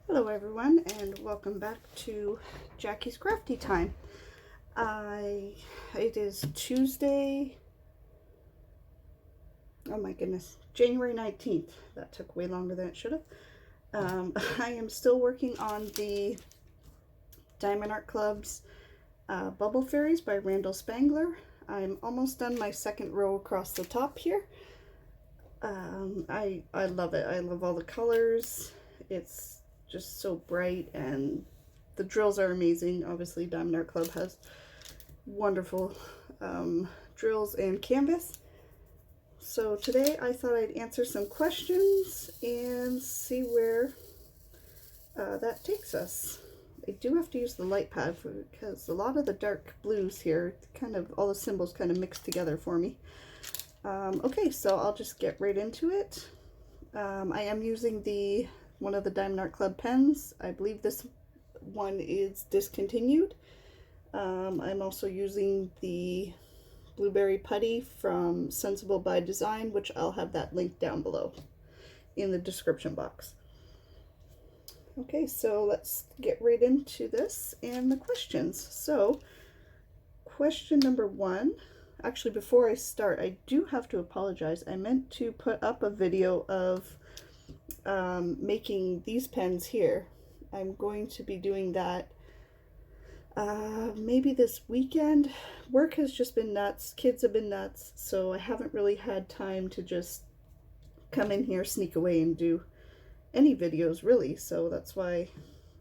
Hello everyone, and welcome back to Jackie's Crafty Time. It is Tuesday, oh my goodness, January 19th. That took way longer than it should have. I am still working on the Diamond Art Club's Bubble Fairies by Randall Spangler. I'm almost done my second row across the top here. I love it. I love all the colors. It's just so bright, and the drills are amazing. Obviously, Diamond Art Club has wonderful drills and canvas. So today I thought I'd answer some questions and see where that takes us. I do have to use the light pad because a lot of the dark blues here, kind of all the symbols kind of mixed together for me. Okay, so I'll just get right into it. I am using one of the Diamond Art Club pens. I believe this one is discontinued. I'm also using the Blueberry Putty from Sensible by Design, which I'll have that link down below in the description box. Okay, so let's get right into this and the questions. So, question number one. Actually, before I start, I do have to apologize. I meant to put up a video of making these pens here. I'm going to be doing that maybe this weekend. Work has just been nuts. Kids have been nuts. So I haven't really had time to just come in here, sneak away, and do any videos really. So that's why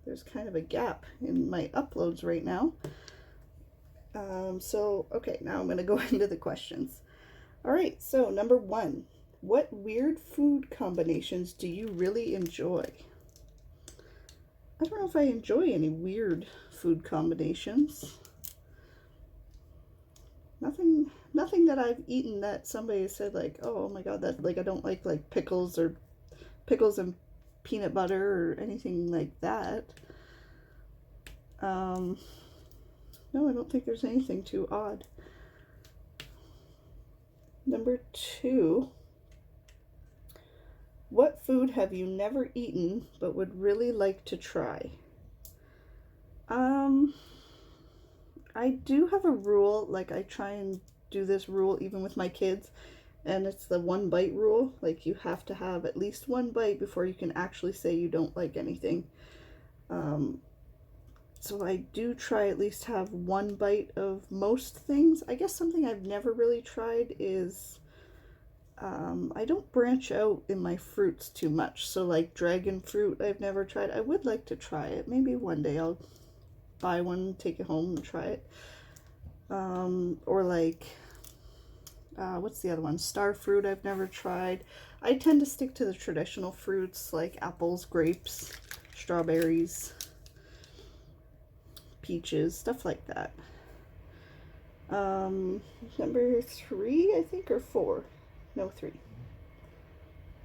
there's kind of a gap in my uploads right now. Okay, now I'm going to go into the questions. All right, so number one, what weird food combinations do you really enjoy? I don't know if I enjoy any weird food combinations. Nothing that I've eaten that somebody said like, oh my god, that like I don't like pickles or pickles and peanut butter or anything like that. No, I don't think there's anything too odd. Number two, what food have you never eaten but would really like to try? I do have a rule, like I try and do this rule even with my kids, and it's the 1 bite rule. Like you have to have at least 1 bite before you can actually say you don't like anything. So I do try at least have 1 bite of most things. I guess something I've never really tried is I don't branch out in my fruits too much. So like dragon fruit, I've never tried. I would like to try it. Maybe one day I'll buy one, take it home and try it. Or like, what's the other one? Star fruit, I've never tried. I tend to stick to the traditional fruits like apples, grapes, strawberries, peaches, stuff like that. Number 3, I think, or 4? No, 3.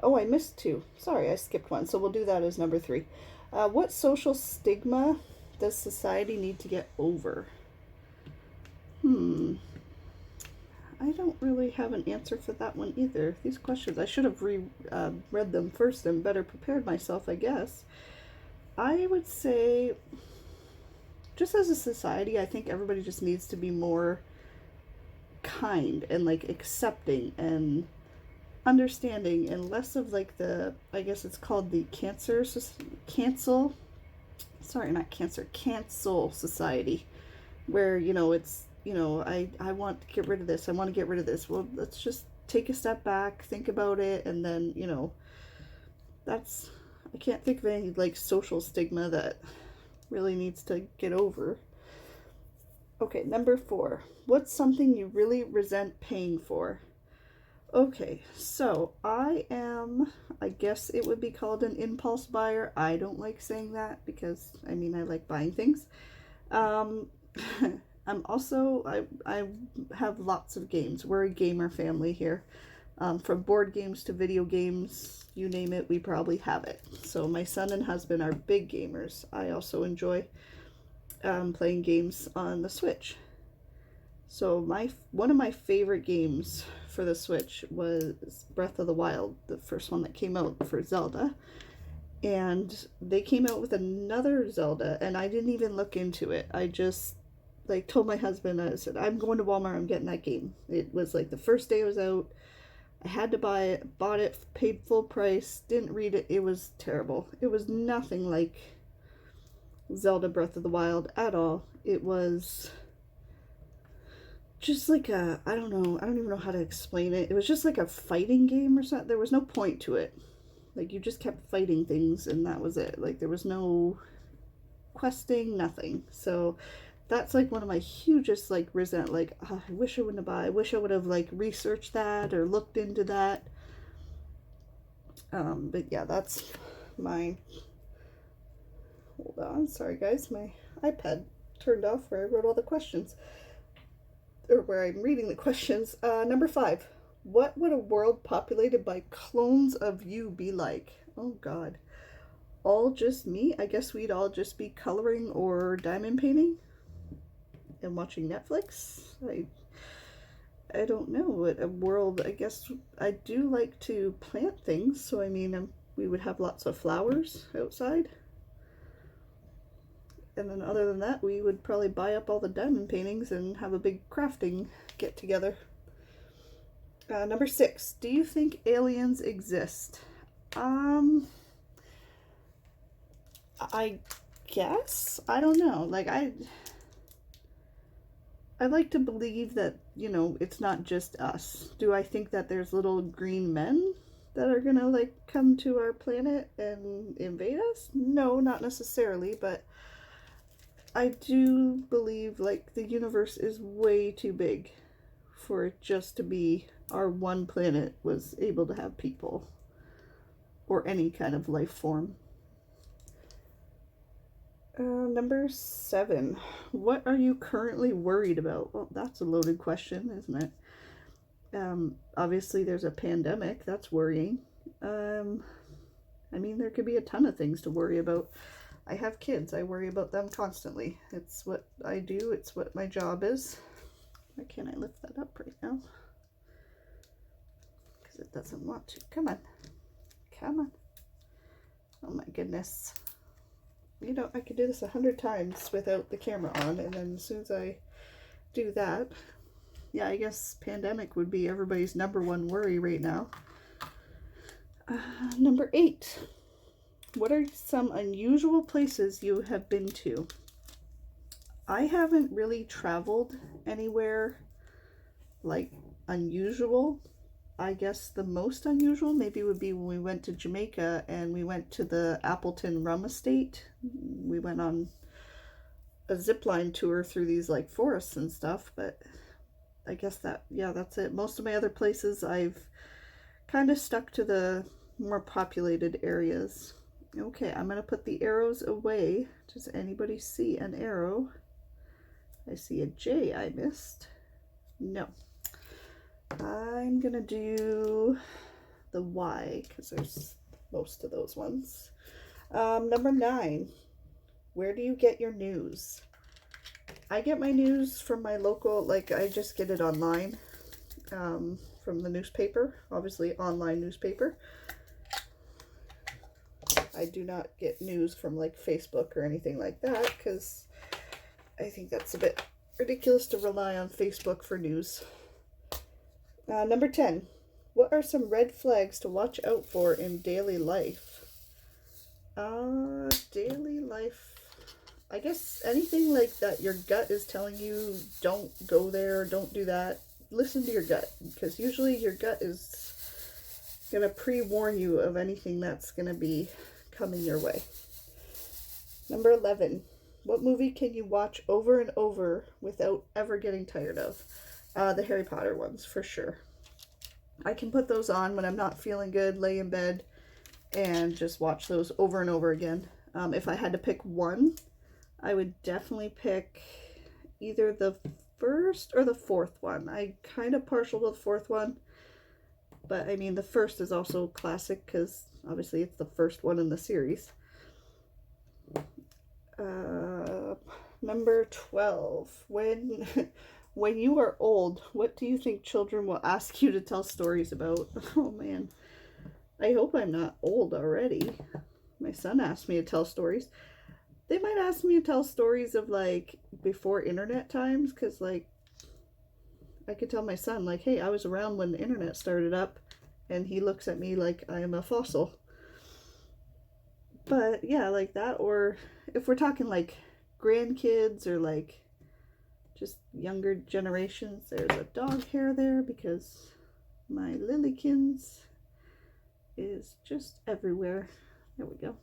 Oh, I missed 2. Sorry, I skipped 1. So we'll do that as number 3. What social stigma does society need to get over? I don't really have an answer for that one either. These questions, I should have read them first and better prepared myself, I guess. I would say, just as a society, I think everybody just needs to be more kind and like accepting and understanding, and less of like the, I guess it's called the cancel society, where, you know, it's, you know, I want to get rid of this, I want to get rid of this. Well, let's just take a step back, think about it, and then, you know, that's, I can't think of any like social stigma that really needs to get over. Okay, number 4. What's something you really resent paying for? Okay, so I guess it would be called an impulse buyer. I don't like saying that because, I mean, I like buying things. I'm also, I have lots of games. We're a gamer family here. From board games to video games, you name it, we probably have it. So my son and husband are big gamers. I also enjoy playing games on the Switch. So one of my favorite games for the Switch was Breath of the Wild, the first one that came out for Zelda. And they came out with another Zelda, and I didn't even look into it. I just like told my husband, I said, I'm going to Walmart, I'm getting that game. It was like the first day it was out. I had to buy it, bought it, paid full price, didn't read it. It was terrible. It was nothing like Zelda Breath of the Wild at all. It was just like a, I don't know, I don't even know how to explain it. It was just like a fighting game or something. There was no point to it. Like, you just kept fighting things and that was it. Like, there was no questing, nothing. So that's like one of my hugest like resent, like, oh, I wish I wouldn't have bought. I wish I would have like researched that or looked into that. But yeah, that's my, hold on, sorry guys, my iPad turned off where I wrote all the questions, or where I'm reading the questions. Number 5, what would a world populated by clones of you be like? Oh god, all just me? I guess we'd all just be coloring or diamond painting and watching Netflix. I don't know what a world. I guess I do like to plant things, so I mean, we would have lots of flowers outside. And then other than that, we would probably buy up all the diamond paintings and have a big crafting get together. Number 6, do you think aliens exist? I guess. I don't know. Like, I like to believe that, you know, it's not just us. Do I think that there's little green men that are gonna, like, come to our planet and invade us? No, not necessarily, but I do believe, like, the universe is way too big for it just to be our one planet was able to have people or any kind of life form. Number 7, what are you currently worried about? Well, that's a loaded question, isn't it? Obviously there's a pandemic, that's worrying. I mean, there could be a ton of things to worry about. I have kids, I worry about them constantly. It's what I do, it's what my job is. Why can't I lift that up right now? Because it doesn't want to. Come on. Come on. Oh my goodness. You know, I could do this 100 times without the camera on, and then as soon as I do that, yeah, I guess pandemic would be everybody's number one worry right now. Number 8, what are some unusual places you have been to? I haven't really traveled anywhere like unusual. I guess the most unusual maybe would be when we went to Jamaica and we went to the Appleton Rum Estate. We went on a zipline tour through these like forests and stuff, but I guess that, yeah, that's it. Most of my other places I've kind of stuck to the more populated areas. Okay, I'm gonna put the arrows away. Does anybody see an arrow? I see a J I missed. No. I'm gonna do the Y because there's most of those ones. Number 9, where do you get your news? I get my news from my local, like, I just get it online, from the newspaper, obviously online newspaper. I do not get news from like Facebook or anything like that because I think that's a bit ridiculous to rely on Facebook for news. Number 10, what are some red flags to watch out for in daily life? Daily life, I guess anything like that your gut is telling you, don't go there, don't do that. Listen to your gut, because usually your gut is going to pre-warn you of anything that's going to be coming your way. Number 11, what movie can you watch over and over without ever getting tired of? The Harry Potter ones, for sure. I can put those on when I'm not feeling good, lay in bed, and just watch those over and over again. If I had to pick one, I would definitely pick either the first or the fourth one. I'm kind of partial to the fourth one, but I mean, the first is also classic because obviously it's the first one in the series. Number 12, when you are old, what do you think children will ask you to tell stories about? Oh man, I hope I'm not old already. My my son asks me to tell stories. They might ask me to tell stories of like before internet times, because like I could tell my son like, hey, I was around when the internet started up, and he looks at me like I am a fossil. But yeah, like that. Or if we're talking like grandkids or like just younger generations, there's a dog hair there because my Lilykins is just everywhere. There we go.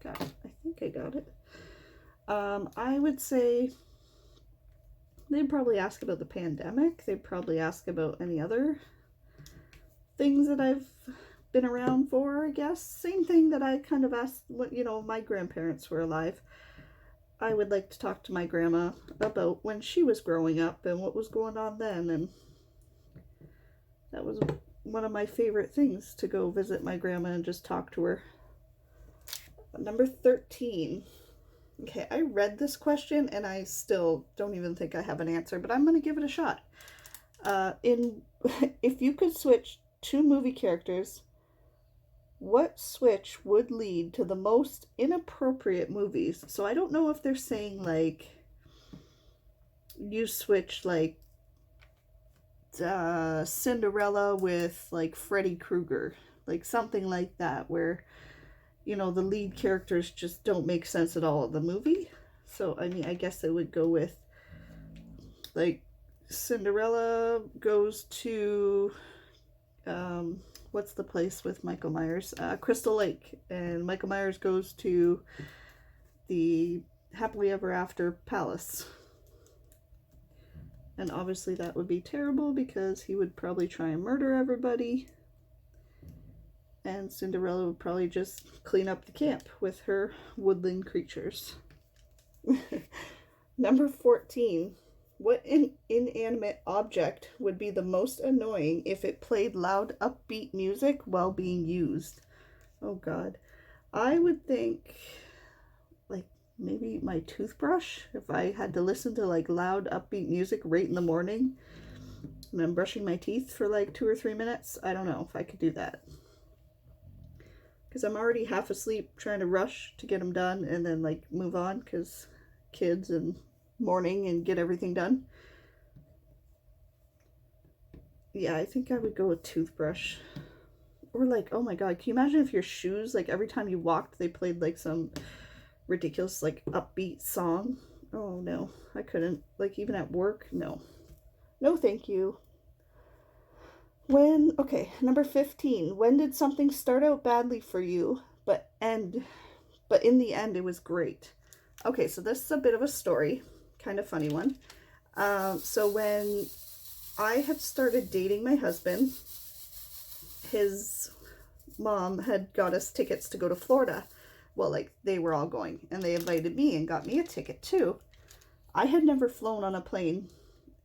Got it. I think I got it. I would say they'd probably ask about the pandemic. They'd probably ask about any other things that I've been around for, I guess. Same thing that I kind of asked what, you know, my grandparents were alive. I would like to talk to my grandma about when she was growing up and what was going on then, and that was one of my favorite things, to go visit my grandma and just talk to her. Number 13. Okay, I read this question and I still don't even think I have an answer, but I'm going to give it a shot. If you could switch two movie characters, what switch would lead to the most inappropriate movies? So I don't know if they're saying like you switch like Cinderella with like Freddy Krueger, like something like that, where, you know, the lead characters just don't make sense at all in the movie. So I mean, I guess it would go with like Cinderella goes to what's the place with Michael Myers? Crystal Lake, and Michael Myers goes to the Happily Ever After Palace. And obviously that would be terrible because he would probably try and murder everybody. And Cinderella would probably just clean up the camp with her woodland creatures. Number 14. What inanimate object would be the most annoying if it played loud, upbeat music while being used? Oh God. I would think like maybe my toothbrush, if I had to listen to like loud, upbeat music right in the morning and I'm brushing my teeth for like 2 or 3 minutes. I don't know if I could do that, because I'm already half asleep trying to rush to get them done and then like move on because kids and morning and get everything done. Yeah, I think I would go with toothbrush. Or like, oh my God, can you imagine if your shoes, like every time you walked, they played like some ridiculous like upbeat song? Oh no, I couldn't. Like even at work, no. No, thank you. Okay, number 15. When did something start out badly for you, but in the end it was great? Okay, so this is a bit of a story, kind of funny one. So when I had started dating my husband, his mom had got us tickets to go to Florida. Well, like they were all going, and they invited me and got me a ticket too. I had never flown on a plane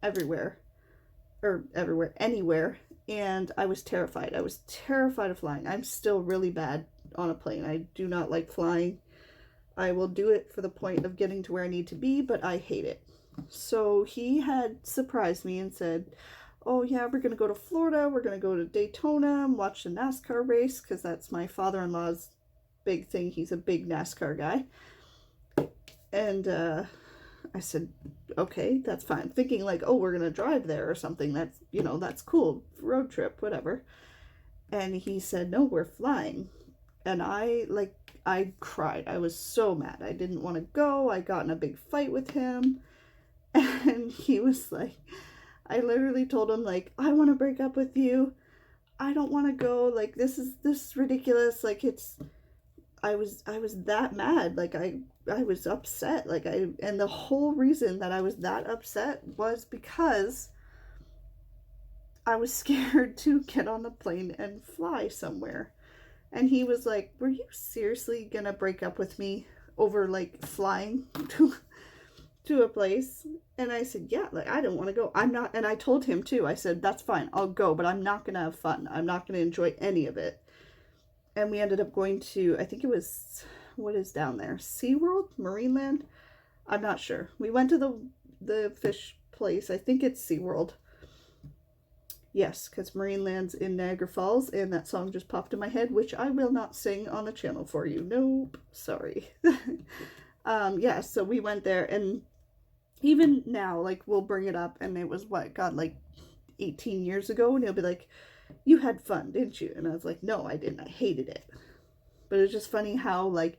anywhere, and I was terrified. I was terrified of flying. I'm still really bad on a plane. I do not like flying. I will do it for the point of getting to where I need to be, but I hate it. So he had surprised me and said, oh yeah, we're going to go to Florida. We're going to go to Daytona and watch the NASCAR race, because that's my father-in-law's big thing. He's a big NASCAR guy. And I said, okay, that's fine. Thinking like, oh, we're going to drive there or something. That's, you know, that's cool. Road trip, whatever. And he said, no, we're flying. And I cried. I was so mad. I didn't want to go. I got in a big fight with him. And he was like, I literally told him like, I want to break up with you. I don't want to go. Like, this is ridiculous. Like, I was that mad. Like, I was upset. Like, and the whole reason that I was that upset was because I was scared to get on the plane and fly somewhere. And he was like, were you seriously gonna break up with me over like flying to a place? And I said, yeah, like I don't want to go. I'm not. And I told him too. I said, that's fine, I'll go, but I'm not gonna have fun. I'm not gonna enjoy any of it. And we ended up going to, I think it was, what is down there? SeaWorld? Marineland? I'm not sure. We went to the fish place. I think it's SeaWorld. Yes, because Marineland's in Niagara Falls, and that song just popped in my head, which I will not sing on the channel for you. Nope, sorry. Yeah, so we went there, and even now, like, we'll bring it up, and it was, what, God, like, 18 years ago, and he'll be like, you had fun, didn't you? And I was like, no, I didn't. I hated it. But it was just funny how, like,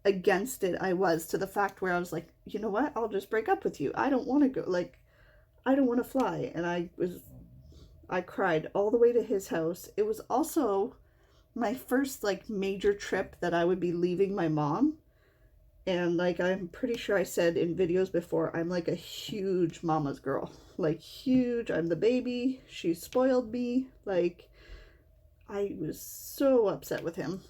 against it I was, to the fact where I was like, you know what? I'll just break up with you. I don't want to go. Like, I don't want to fly. And I cried all the way to his house. It was also my first, like, major trip that I would be leaving my mom. And, like, I'm pretty sure I said in videos before, I'm, like, a huge mama's girl. Like, huge. I'm the baby. She spoiled me. Like, I was so upset with him.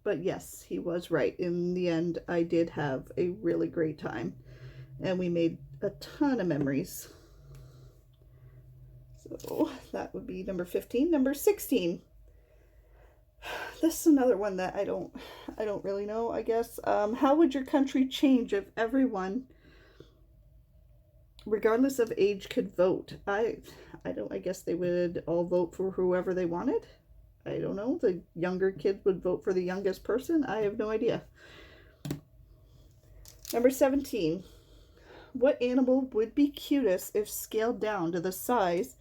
But yes, he was right. In the end, I did have a really great time. And we made a ton of memories. So that would be number 15. Number 16. This is another one that I don't really know, I guess. How would your country change if everyone, regardless of age, could vote? I guess they would all vote for whoever they wanted. I don't know. The younger kids would vote for the youngest person. I have no idea. Number 17. What animal would be cutest if scaled down to the size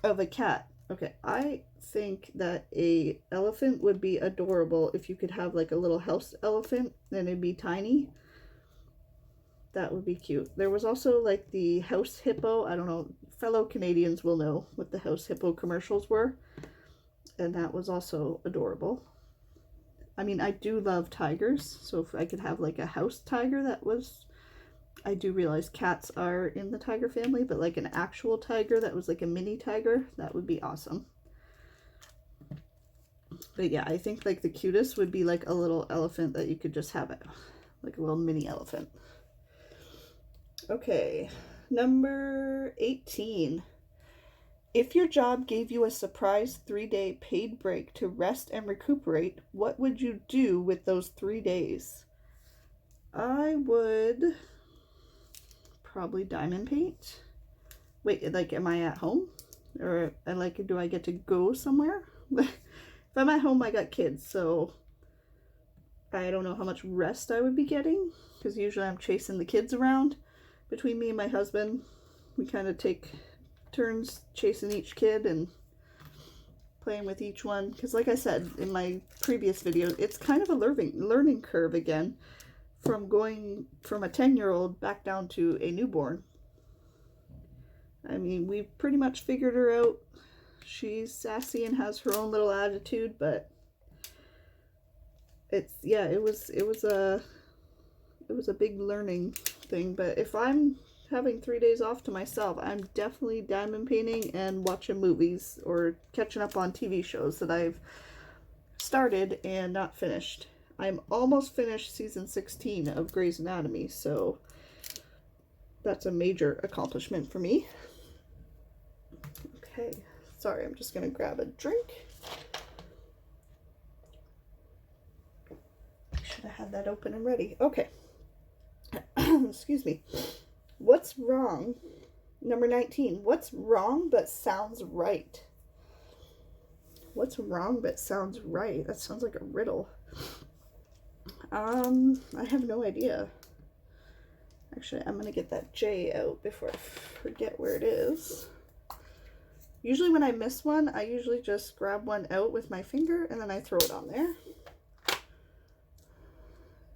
of a cat? Okay, I think that a elephant would be adorable if you could have like a little house elephant and it'd be tiny. That would be cute. There was also like the house hippo. I don't know. Fellow Canadians will know what the house hippo commercials were. And that was also adorable. I mean, I do love tigers. So if I could have like a house tiger that was... I do realize cats are in the tiger family, but like an actual tiger that was like a mini tiger, that would be awesome. But yeah, I think like the cutest would be like a little elephant that you could just have it. Like a little mini elephant. Okay, number 18. If your job gave you a surprise 3-day paid break to rest and recuperate, what would you do with those 3 days? I would probably diamond paint. Wait, like, am I at home? Or, like, do I get to go somewhere? If I'm at home, I got kids, so I don't know how much rest I would be getting, because usually I'm chasing the kids around. Between me and my husband, we kind of take turns chasing each kid and playing with each one, because like I said in my previous video, it's kind of a learning curve again, from going from a 10-year-old back down to a newborn. I mean, we've pretty much figured her out. She's sassy and has her own little attitude, but it's, yeah, it was a big learning thing. But if I'm having 3 days off to myself, I'm definitely diamond painting and watching movies or catching up on TV shows that I've started and not finished. I'm almost finished season 16 of Grey's Anatomy, so that's a major accomplishment for me. Okay, sorry, I'm just going to grab a drink. I should have had that open and ready. Okay. Excuse me. What's wrong? Number 19. What's wrong but sounds right? What's wrong but sounds right? That sounds like a riddle. I have no idea. Actually, I'm going to get that J out before I forget where it is. Usually when I miss one, I usually just grab one out with my finger and then I throw it on there.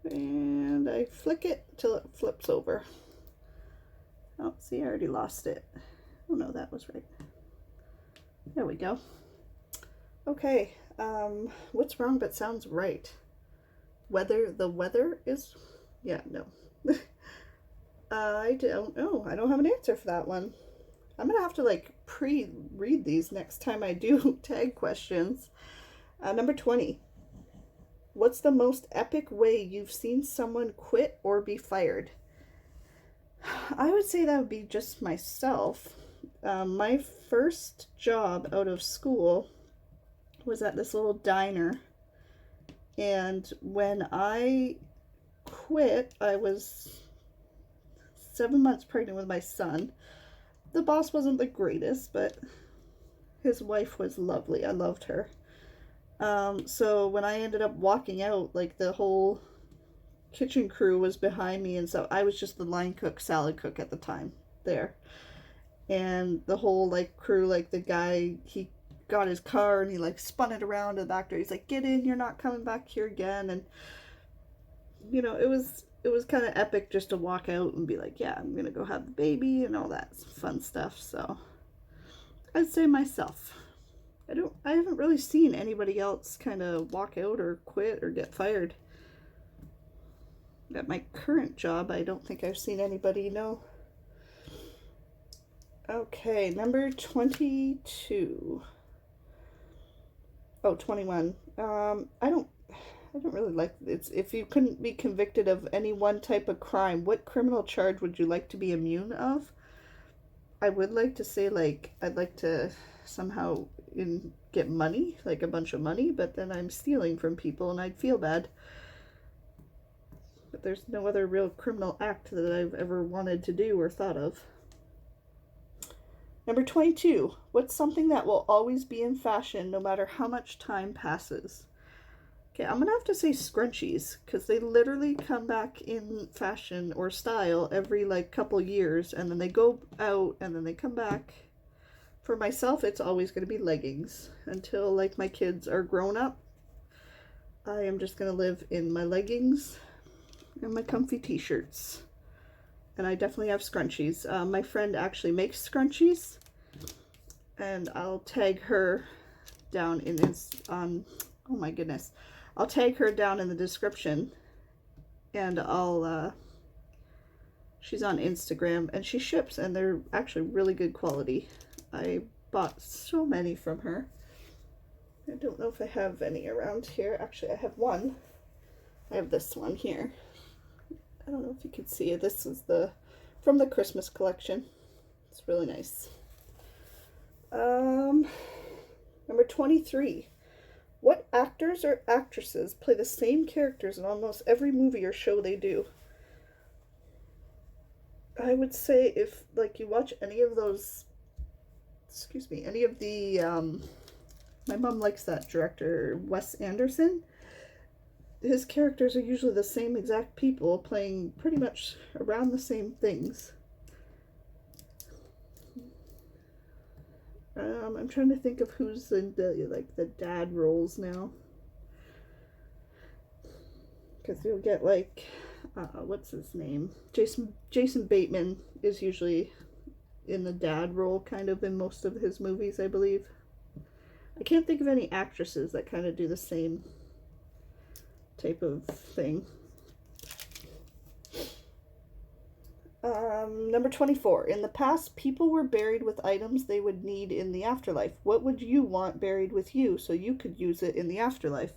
And I flick it till it flips over. Oh, see, I already lost it. Oh no, that was right. There we go. Okay, what's wrong but sounds right? The weather is, yeah, no. I don't know. I don't have an answer for that one. I'm gonna have to like pre-read these next time I do tag questions. Number 20. What's the most epic way you've seen someone quit or be fired? I would say that would be just myself. My first job out of school was at this little diner. And when I quit, I was 7 months pregnant with my son. The boss wasn't the greatest, but His wife was lovely. I loved her. So when I ended up walking out, like the whole kitchen crew was behind me, and so I was just the line cook, salad cook at the time there. And the whole like crew, like the guy, he got his car and he like spun it around to the back door. He's like, "Get in, you're not coming back here again." And it was kind of epic just to walk out and be like, "Yeah, I'm gonna go have the baby," and all that fun stuff. So I'd say myself. I haven't really seen anybody else kind of walk out or quit or get fired. At my current job, I don't think I've seen anybody, no. Okay, number 22. Oh, 21. I don't really like it's if you couldn't be convicted of any one type of crime, what criminal charge would you like to be immune of? I would like to say like I'd like to somehow get money, like a bunch of money, but then I'm stealing from people and I'd feel bad. But there's no other real criminal act that I've ever wanted to do or thought of. Number 22. What's something that will always be in fashion no matter how much time passes? Okay, I'm going to have to say scrunchies because they literally come back in fashion or style every like couple years, and then they go out and then they come back. For myself, it's always going to be leggings until like my kids are grown up. I am just going to live in my leggings and my comfy t-shirts. And I definitely have scrunchies. My friend actually makes scrunchies, and I'll tag her down in this oh my goodness, I'll tag her down in the description, and she's on Instagram and she ships, and they're actually really good quality. I bought so many from her. I don't know if I have any around here. Actually, I have one. I have this one here. I don't know if you can see it. This is from the Christmas collection. It's really nice. Number 23. What actors or actresses play the same characters in almost every movie or show they do? I would say if like you watch any of those, any of the, my mom likes that director, Wes Anderson. His characters are usually the same exact people playing pretty much around the same things. I'm trying to think of who's in the dad roles now. Because you'll get like, what's his name? Jason Bateman is usually in the dad role kind of in most of his movies, I believe. I can't think of any actresses that kind of do the same type of thing. Number 24. In the past, people were buried with items they would need in the afterlife. What would you want buried with you so you could use it in the afterlife?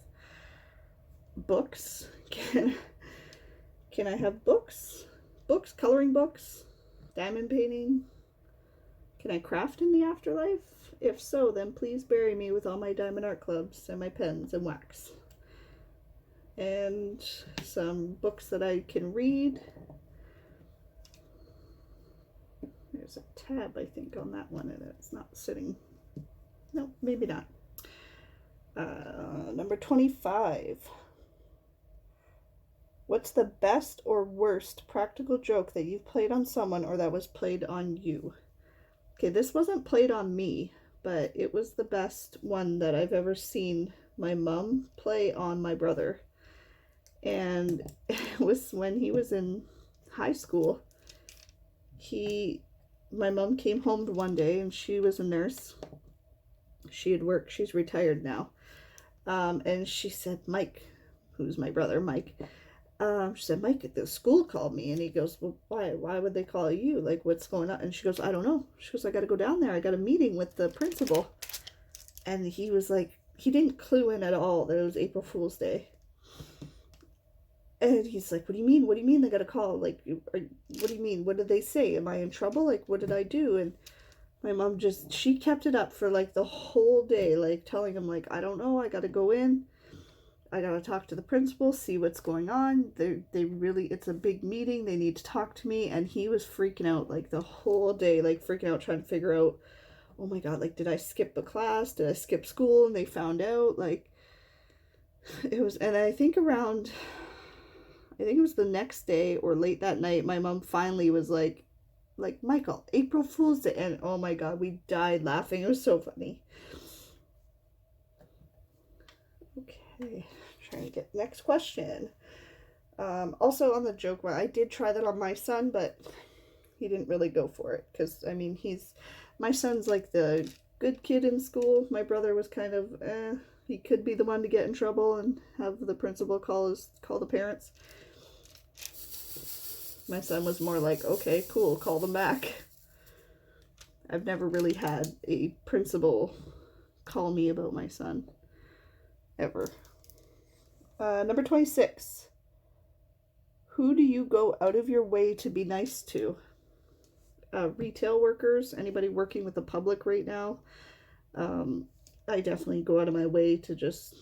Books. Can I have books? Books, coloring books, diamond painting. Can I craft in the afterlife? If so, then please bury me with all my diamond art clubs and my pens and wax. And some books that I can read. There's a tab, I think, on that one, and it's not sitting. No, maybe not. Number 25. What's the best or worst practical joke that you've played on someone or that was played on you? Okay, this wasn't played on me, but it was the best one that I've ever seen my mom play on my brother. And it was when he was in high school. My mom came home one day, and she was a nurse. She had worked, she's retired now. And she said, Mike, who's my brother, Mike, she said, Mike, the school called me. And he goes, well, why would they call you? Like, what's going on? And she goes, I don't know. She goes, I got to go down there. I got a meeting with the principal. And he was like, he didn't clue in at all that it was April Fool's Day. And he's like, what do you mean? What do you mean they got a call? Like, what do you mean? What did they say? Am I in trouble? Like, what did I do? And my mom she kept it up for like the whole day, like telling him like, I don't know. I got to go in. I got to talk to the principal, see what's going on. It's a big meeting. They need to talk to me. And he was freaking out like the whole day, like freaking out, trying to figure out oh my God, like, did I skip a class? Did I skip school? And they found out, like, it was, and I think it was the next day or late that night, my mom finally was like, Michael, April Fool's Day. And oh my God, we died laughing. It was so funny. Okay, trying to get next question. Also on the joke one, I did try that on my son, but he didn't really go for it. Because, I mean, my son's like the good kid in school. My brother was kind of, he could be the one to get in trouble and have the principal call the parents. My son was more like, okay, cool, call them back. I've never really had a principal call me about my son. Ever. Number 26. Who do you go out of your way to be nice to? Retail workers, anybody working with the public right now. I definitely go out of my way to just,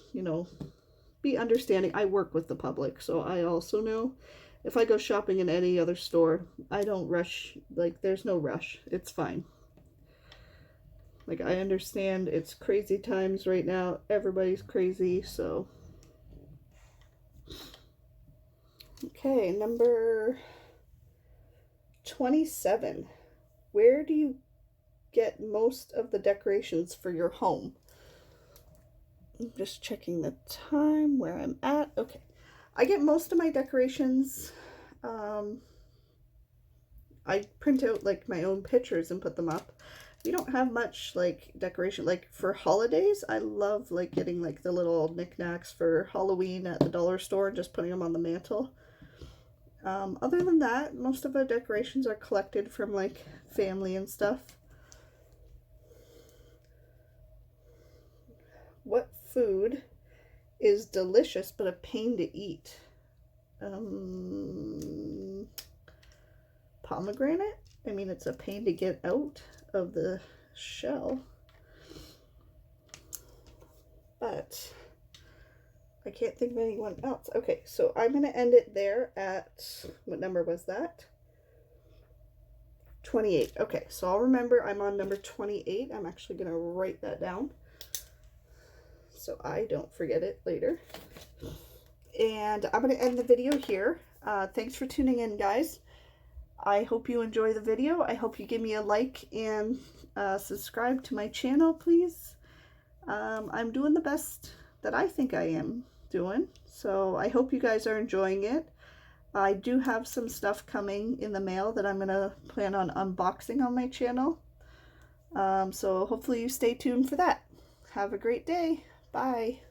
be understanding. I work with the public, so I also know if I go shopping in any other store, I don't rush. Like, there's no rush. It's fine. Like, I understand it's crazy times right now. Everybody's crazy, so. Okay, number 27. Where do you get most of the decorations for your home? I'm just checking the time where I'm at. Okay. I get most of my decorations, I print out like my own pictures and put them up. We don't have much like decoration. Like for holidays, I love like getting like the little knickknacks for Halloween at the dollar store and just putting them on the mantle. Other than that, most of our decorations are collected from like family and stuff. What food is delicious but a pain to eat? Pomegranate? I mean, it's a pain to get out of the shell. But I can't think of anyone else. Okay, so I'm going to end it there at, what number was that? 28. Okay, so I'll remember I'm on number 28. I'm actually going to write that down so I don't forget it later. And I'm going to end the video here. Thanks for tuning in, guys. I hope you enjoy the video. I hope you give me a like and subscribe to my channel, please. I'm doing the best that I think I am doing. So I hope you guys are enjoying it. I do have some stuff coming in the mail that I'm going to plan on unboxing on my channel. So hopefully you stay tuned for that. Have a great day. Bye.